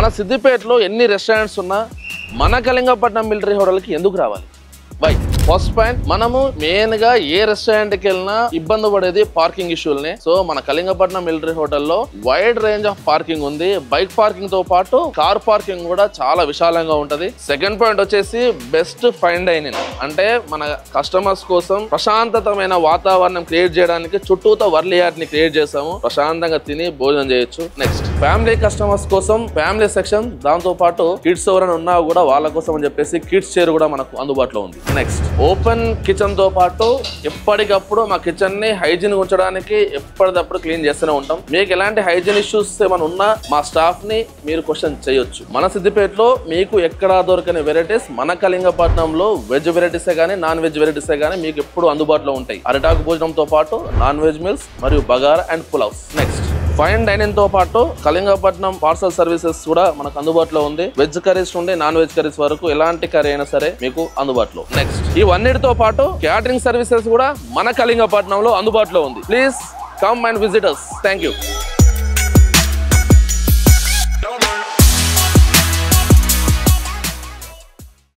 మన సిద్దిపేటలో ఎన్ని రెస్టారెంట్స్ ఉన్నా మన కళింగపట్నం మిలిటరీ హోటల్కి ఎందుకు రావాలి? వై? ఫస్ట్ పాయింట్, మనము మెయిన్ గా ఏ రెస్టారెంట్ కి వెళ్ళినా ఇబ్బంది పడేది పార్కింగ్ ఇష్యూల్ని. సో మన కళింగపట్నం మిలిటరీ హోటల్లో వైడ్ రేంజ్ ఆఫ్ పార్కింగ్ ఉంది. బైక్ పార్కింగ్ తో పాటు కార్ పార్కింగ్ కూడా చాలా విశాలంగా ఉంటది. సెకండ్ పాయింట్ వచ్చేసి బెస్ట్ ఫైన్ డైనింగ్. అంటే మన కస్టమర్స్ కోసం ప్రశాంతతమైన వాతావరణం క్రియేట్ చేయడానికి చుట్టూతో వర్లీ యార్డ్ ని క్రియేట్ చేసాము. ప్రశాంతంగా తిని భోజనం చేయొచ్చు. నెక్స్ట్, ఫ్యామిలీ కస్టమర్స్ కోసం ఫ్యామిలీ సెక్షన్, దాంతో పాటు కిడ్స్ ఎవరైనా ఉన్నా కూడా వాళ్ళ కోసం అని చెప్పేసి కిడ్స్ చైర్ కూడా మనకు అందుబాటులో ఉంది. నెక్స్ట్, ఓపెన్ కిచెన్ తో పాటు ఎప్పటికప్పుడు మా కిచెన్ ని హైజీన్ ఉంచడానికి ఎప్పటికప్పుడు క్లీన్ చేస్తూనే ఉంటాం. మీకు ఎలాంటి హైజీన్ ఇష్యూస్ ఏమైనా ఉన్నా మా స్టాఫ్ ని మీరు క్వశ్చన్ చేయొచ్చు. మన సిద్దిపేటలో మీకు ఎక్కడా దొరకని వెరైటీస్ మన కళింగపట్నంలో వెజ్ వెరైటీసే కానీ నాన్ వెజ్ వెరైటీసే కానీ మీకు ఎప్పుడు అందుబాటులో ఉంటాయి. అరిటాకు భోజనంతో పాటు నాన్ వెజ్ మీల్స్ మరియు bagara and pulaos. Next, fine dining తో పాటు కళింగపట్నం పార్సల్ సర్వీసెస్ కూడా మనకు అందుబాటులో ఉంది. వెజ్ కర్రీస్ నుండి నాన్ వెజ్ కర్రీస్ వరకు ఎలాంటి కర్రీ అయినా సరే మీకు అందుబాటులో. నెక్స్ట్, ఇవన్నిటితో పాటు క్యాటరింగ్ సర్వీసెస్ కూడా మన కళింగపట్నంలో అందుబాటులో ఉంది. Please come and visit us. Thank you.